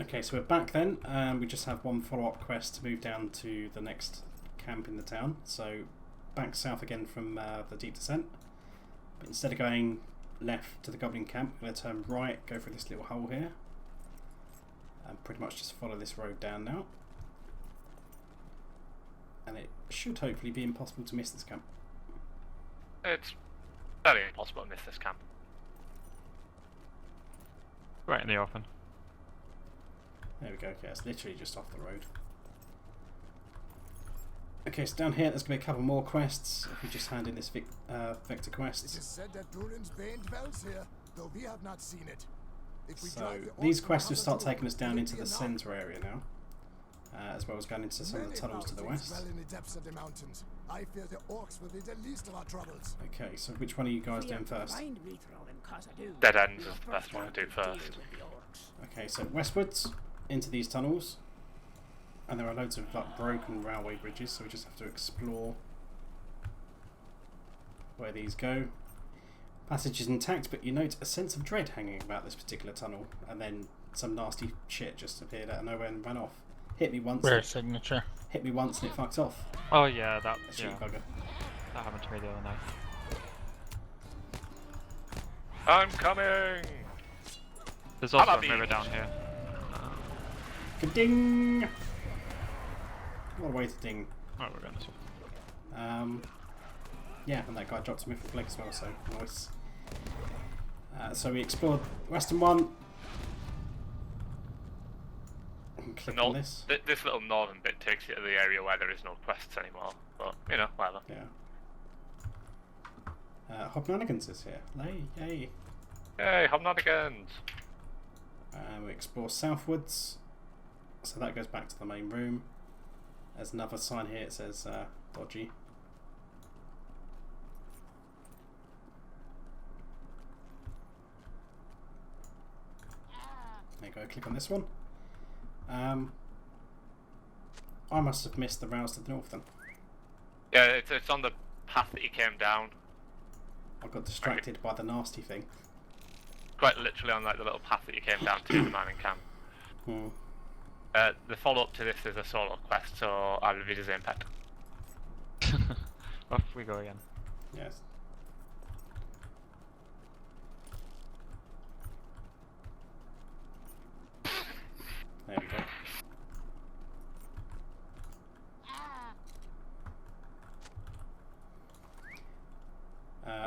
Okay, so we're back then, and we just have one follow-up quest to move down to the next camp in the town. So back south again from the deep descent. But instead of going left to the goblin camp, we're going to turn right, go through this little hole here, and pretty much just follow this road down now. And it should hopefully be impossible to miss this camp. It's very impossible to miss this camp. Right in the open. There we go, okay, it's literally just off the road. Okay, so down here there's going to be a couple more quests. If we just hand in this vector quest. It is said that Durin's bane dwells here, though we have not seen it. So these quests will start taking us down into the centre area now. As well as going into some of the tunnels to the west. Well in the depths of the mountains. I fear the orcs will be the least of our troubles. Okay, so which one are you guys doing first? Dead ends is the best one to do first. Okay, so westwards into these tunnels, and there are loads of like broken railway bridges, so we just have to explore where these go. Passage is intact, but you note a sense of dread hanging about this particular tunnel, and then some nasty shit just appeared out of nowhere and ran off. Hit me once. Rare signature. Hit me once and it fucked off. Oh yeah, that. A Yeah. bugger. That happened to me the other night. I'm coming! There's also I'm a mirror down here. Ka-ding! What a way to ding. Oh, we're going this way. Yeah, and that guy dropped a mythic leg as well, so nice. So we explored western one. Click on this. This little northern bit takes you to the area where there is no quests anymore, but you know, whatever. Yeah. Hobnanigans is here. Yay! Hey, Hobnanigans! We explore southwards, so that goes back to the main room. There's another sign here. It says dodgy. There you go. Click on this one. I must have missed the routes to the north then. Yeah, it's on the path that you came down. I got distracted by the nasty thing. Quite literally on like the little path that you came down to the mining camp. The follow-up to this is a solo quest, so I'll read his impact. Off we go again. Yes. There we go.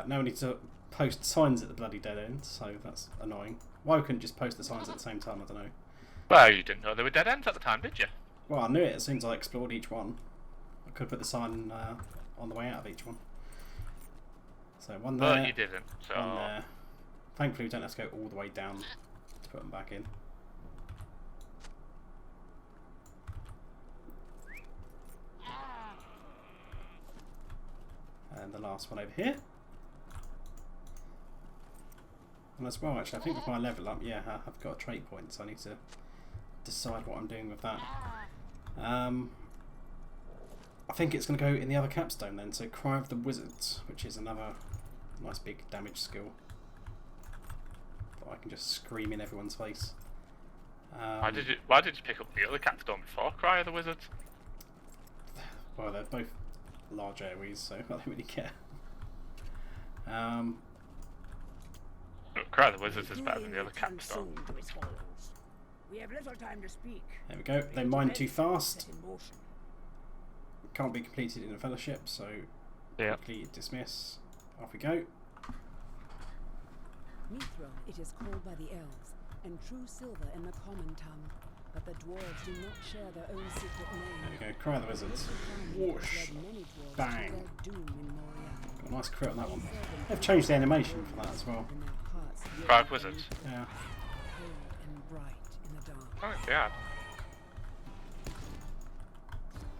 Now we need to post signs at the bloody dead end, so that's annoying. Why we couldn't just post the signs at the same time, I don't know. Well, you didn't know there were dead ends at the time, did you? Well, I knew it as soon as I explored each one. I could put the sign on the way out of each one. So one there. But you didn't, so... One there. Thankfully we don't have to go all the way down to put them back in. And the last one over here. And as well, actually, I think with my level up, yeah, I've got a trait point, so I need to decide what I'm doing with that. I think it's going to go in the other capstone then, so Cry of the Wizards, which is another nice big damage skill that I can just scream in everyone's face. why did you pick up the other capstone before Cry of the Wizards? Well, they're both large areas, so I don't really care. Cry of the Wizards is better than the other capstone. We have little time to speak. There we go. They mine too fast. Can't be completed in a fellowship, so Yeah. quickly dismiss. Off we go. Mithril, it is called by the elves, and true silver in the common tongue. But the dwarves do not share their own secret There name. we go. Cry of the Wizards. Whoosh. Bang. Got a nice crit on that one. They've changed the animation for that as well. Cry of Wizards? Yeah. Oh, yeah.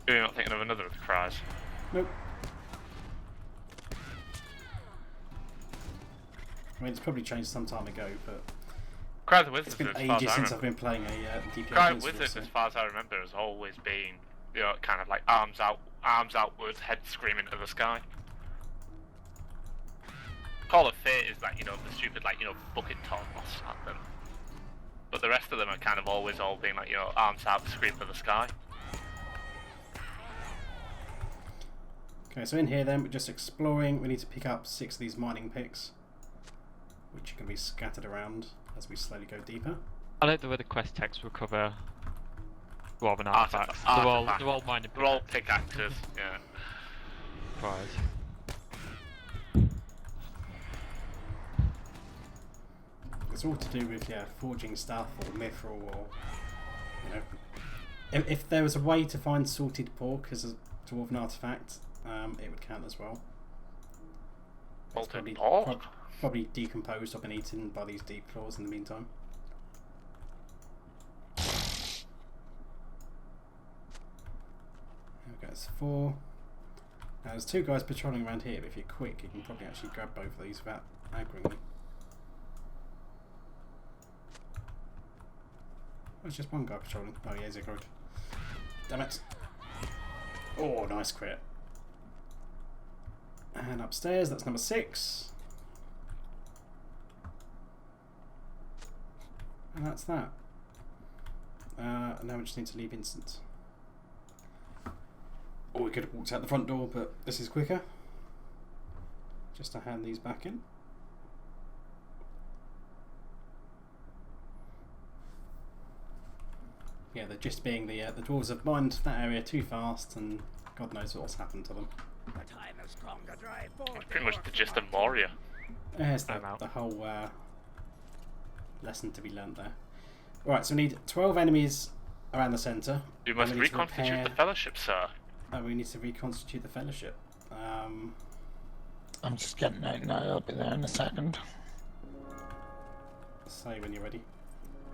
You're not thinking of another of the cries? Nope. I mean, it's probably changed some time ago, but Cry of the Wizards, it's been as far as ages I since I've remember. been playing a DPS. Cry of minstrel, Wizards, so- as far as I remember, has always been, you know, kind of like arms outwards, head screaming to the sky. Call of Fate is like, you know, the stupid, like, you know, bucket toss at them. but the rest of them are kind of always all being like, you know, arms out, scream for the sky. Okay, so in here then, we're just exploring. We need to pick up 6 of these mining picks, which are going to be scattered around as we slowly go deeper. I like the way the quest text will cover dwarven Artifacts. artifacts. They're all mining They're all pickaxes, yeah. Surprise. It's all to do with, yeah, forging stuff or mithril or, you know. If there was a way to find salted pork as a dwarven artifact, it would count as well. It's Salted pork? Probably decomposed or been eaten by these deep claws in the meantime. There we go, it's 4. Now there's 2 guys patrolling around here, but if you're quick, you can probably actually grab both of these without aggroing them. Oh, it's just one guy patrolling. Oh, yeah, he's a growth. Damn it. Oh, nice crit. And upstairs, that's number 6. And that's that. And now we just need to leave instant. Or we could have walked out the front door, but this is quicker. Just to hand these back in. Yeah, the gist being the dwarves have mined that area too fast, and God knows what's happened to them. The time has come to drive forth. Pretty much the gist of Moria. There's I'm out. the whole lesson to be learnt there. Right, so we need 12 enemies around the centre. You must And we need to reconstitute repair- the fellowship, sir. we need to reconstitute the fellowship. I'm just getting out now, I'll be there in a second. Say when you're ready.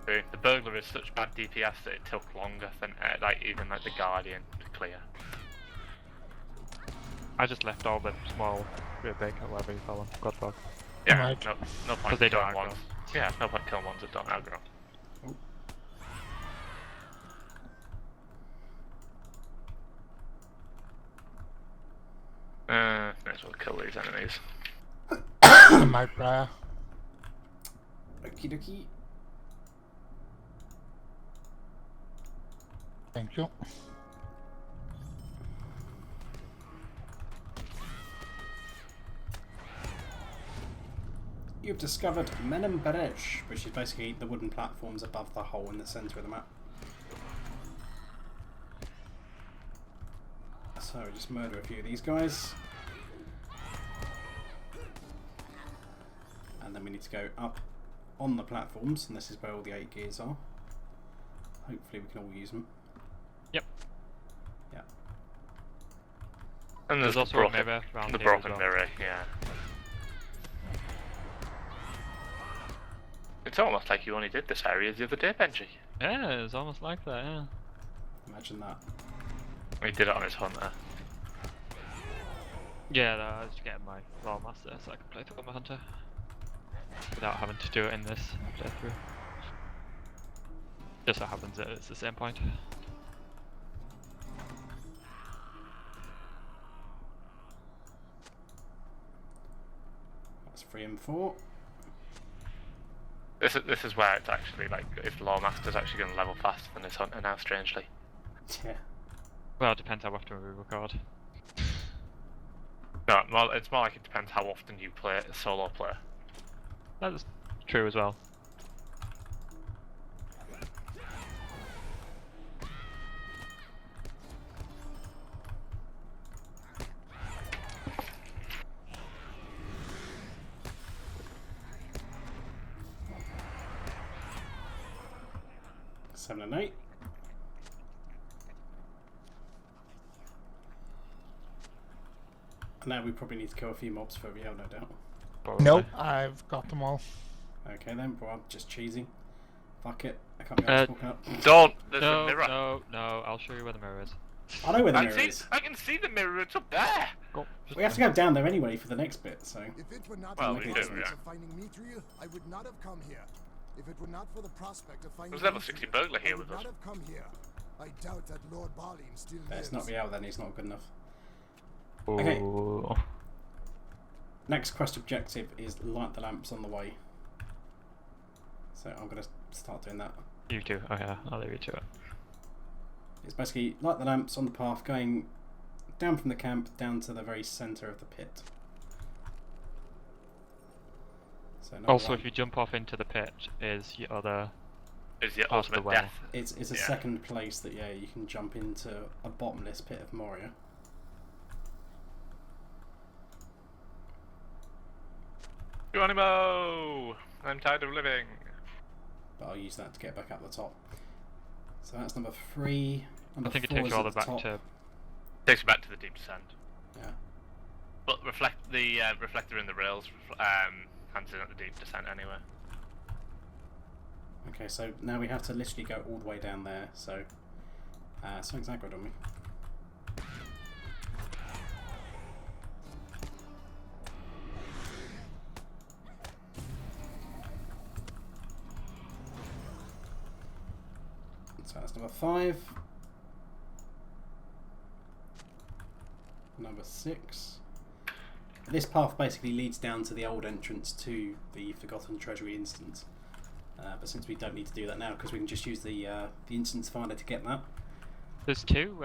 The burglar is such bad DPS that it took longer than like even like the Guardian to clear. I just left all the small, real big, or whatever you call them, godbugs. Yeah, Right. no Because point they don't killing aggro. ones. Yeah, no point killing ones that don't aggro. May as well kill these enemies. I'm out, Briar. Okie dokie. Thank you. You've discovered MMORPG, which is basically the wooden platforms above the hole in the centre of the map. So just murder a few of these guys. And then we need to go up on the platforms, and this is where all the 8 gears are. Hopefully we can all use them. Yep. Yeah. And There's the also broken, a mirror around the here as broken well. mirror, yeah. It's almost like you only did this area the other day, Benji. Yeah, it's almost like that, yeah. Imagine that. He did it on his hunter. Yeah, no, I was just getting my Raw Master so I can play through my Hunter. Without having to do it in this playthrough. Just so happens that it's the same point. That's 3 and 4. This is where it's actually like if the Lawmaster's actually going to level faster than his hunter now, strangely. Yeah. Well, it depends how often we record. No, it's more like it depends how often you play a solo player. That's true as well. Seven and 8. Now we probably need to kill a few mobs for Riel, no doubt. Probably. Nope, I've got them all. Okay then, bro, I'm just cheesing. Fuck it, I can't be arsed walking up. Don't! There's No, a mirror. no, I'll show you where the mirror is. I know where the I mirror see, is. I can see the mirror, it's up there! Go. We have to go down there anyway for the next bit, so... If it were not Well, for we the do, prospect yeah. of finding Mithril, I would not have come here. If it were not for the prospect of finding There's level Mithril, 60 burglar here I with would us. not have come here. I doubt that Lord Balthelion still It's lives. not Riel then, he's not good enough. Okay. Ooh. Next quest objective is light the lamps on the way. So I'm going to start doing that. You do. Oh yeah, I'll leave you to it. It's basically like the lamps on the path going down from the camp down to the very centre of the pit. So Also, if you jump off into the pit, is your other Is the part of the ultimate way. death. it's a Yeah. second place that you can jump into a bottomless pit of Moria. Geronimo! I'm tired of living. But I'll use that to get back up the top. So that's number 3. Number I think it 4 takes is you all at the the back top. to. Takes you back to the deep descent. Yeah. But the reflector in the rails hands in at the deep descent anyway. Okay, so now we have to literally go all the way down there. So something's aggroed on me. So that's number 5. Number 6. This path basically leads down to the old entrance to the Forgotten Treasury instance. But since we don't need to do that now, because we can just use the instance finder to get that. There's 2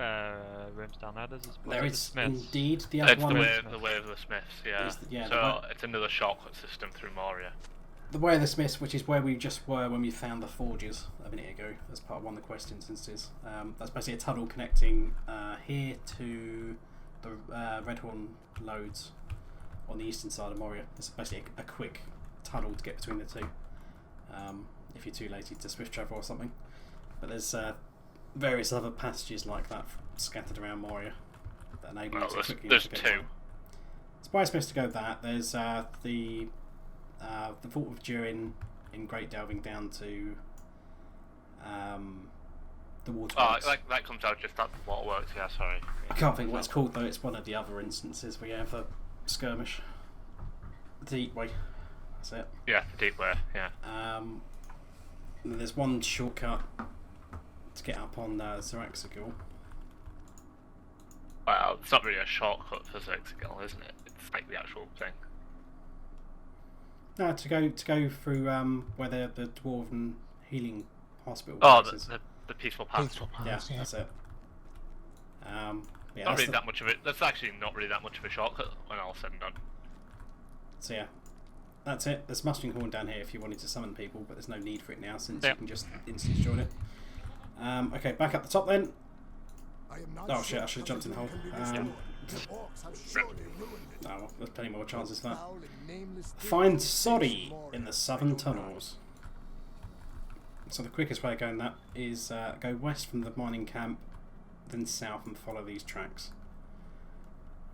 rooms down there. There the is Smiths. indeed the other It's one. the way of the Smiths, yeah. Yeah, So it's another shortcut system through Moria. The Way of the Smiths, which is where we just were when we found the forges a minute ago, as part of one of the quest instances. That's basically a tunnel connecting here to the Redhorn lodes on the eastern side of Moria. It's basically a quick tunnel to get between the two, if you're too lazy to swift travel or something. But there's various other passages like that scattered around Moria that enable you to quickly there's navigate 2. around. It's why it's supposed to go that. There's the Vault of Durin in Great Delving down to the waterworks. Oh, that comes out just at the waterworks, yeah, sorry. I can't think what it's called though. It's one of the other instances we have a skirmish. The Deep Way. That's it. Yeah, the deep way, yeah. And then there's one shortcut to get up on Zeraxagul. Well, it's not really a shortcut for Zerxigel, isn't it? It's like the actual thing. No, to go through where the Dwarven Healing Hospital. Oh, is. the peaceful path. Peaceful Yeah, paths, yeah. that's it. Yeah, Not that's really that much of it. That's actually not really that much of a shortcut when all's said and done. So yeah, that's it. There's mustering horn down here if you wanted to summon people, but there's no need for it now since you can just instant join it. Okay, back up the top then. I am not Oh sure shit, I should have jumped in the hole. can be restored. The orcs have surely ruined it. Oh, well, there's plenty more chances for that. Foul and nameless Find things Soddy Moria. in the southern tunnels. So the quickest way of going that is go west from the mining camp, then south and follow these tracks.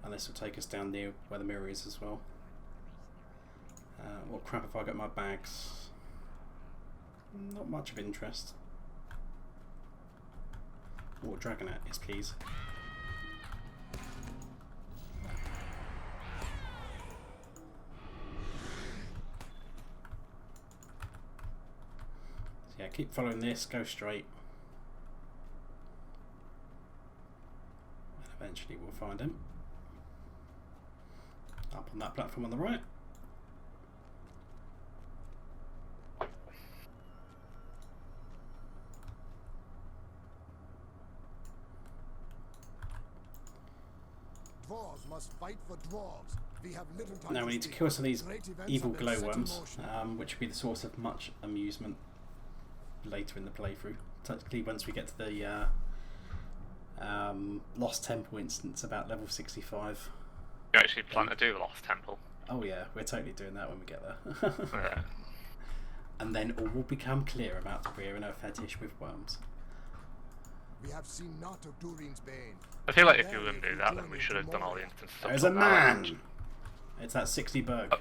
And this will take us down near where the mirror is as well. What crap have I got in my bags? Not much of interest. Or Dragonet, yes please. So yeah, keep following this, go straight. And eventually we'll find him. Up on that platform on the right. Dwarves must fight for dwarves. We have little time Now to we need to spare. kill some of these Great events evil have been set in glowworms, motion. which will be the source of much amusement later in the playthrough. Particularly once we get to the Lost Temple instance about level 65. You actually plan to do the Lost Temple. Oh yeah, we're totally doing that when we get there. Yeah. And then all will become clear about Korea and her fetish with worms. We have seen not of Durin's bane. I feel like if you were going to do that, then we should have done all the instances. up There's a till now, and- man! It's that 60 Berg.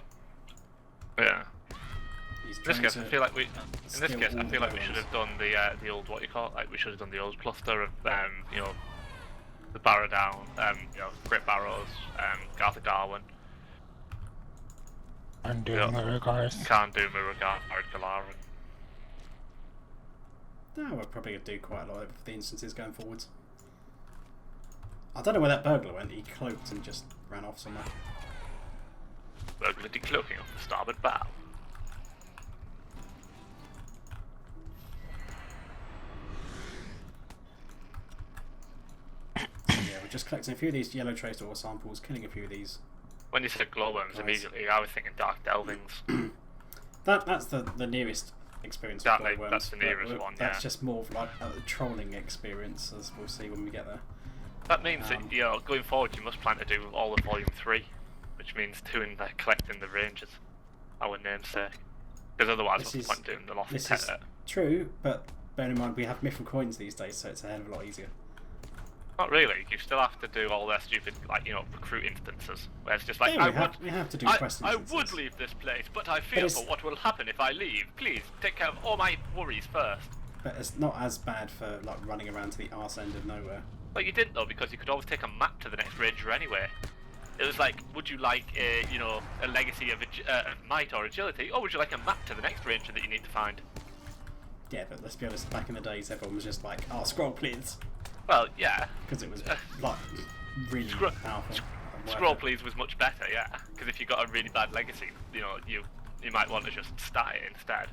Yeah. He's In this trying case, to I feel like we steal all should the have glowworms. done the old, what you call it, like we should have done the old cluster of you know, the Barrow Down, you know, Great Barrows, Gartha Garwin, I'm doing the regards. Khandu, Murugar, Galaran. No, we're probably going to do quite a lot of the instances going forwards. I don't know where that burglar went. He cloaked and just ran off somewhere. Burglar decloaking off the starboard bow. just collecting a few of these yellow traced ore samples, killing a few of these. When you said glowworms, immediately I was thinking dark delvings. That's the nearest experience with Exactly, glowworms. that's the nearest one, That's yeah. just more of like a trolling experience, as we'll see when we get there. That means that, you know, going forward you must plan to do all of Volume 3, which means doing collecting the ranges, our namesake. Because otherwise what's the point doing the Lost This is true, but bear in mind we have mythical coins these days, so it's a hell of a lot easier. Not really, you still have to do all their stupid, like, you know, recruit instances, where it's just like, Yeah, we have to do quest I instances. would leave this place, but I fear for what will happen if I leave. Please, take care of all my worries first. But it's not as bad for like running around to the arse end of nowhere. But you didn't though, because you could always take a map to the next ranger anyway. It was like, would you like a, you know, a legacy of might or agility, or would you like a map to the next ranger that you need to find? Yeah, but let's be honest, back in the days everyone was just like, oh, scroll please. Well, yeah. Because it was like really powerful. Scroll please was much better, yeah. Because if you got a really bad legacy, you know, you might want to just start it instead.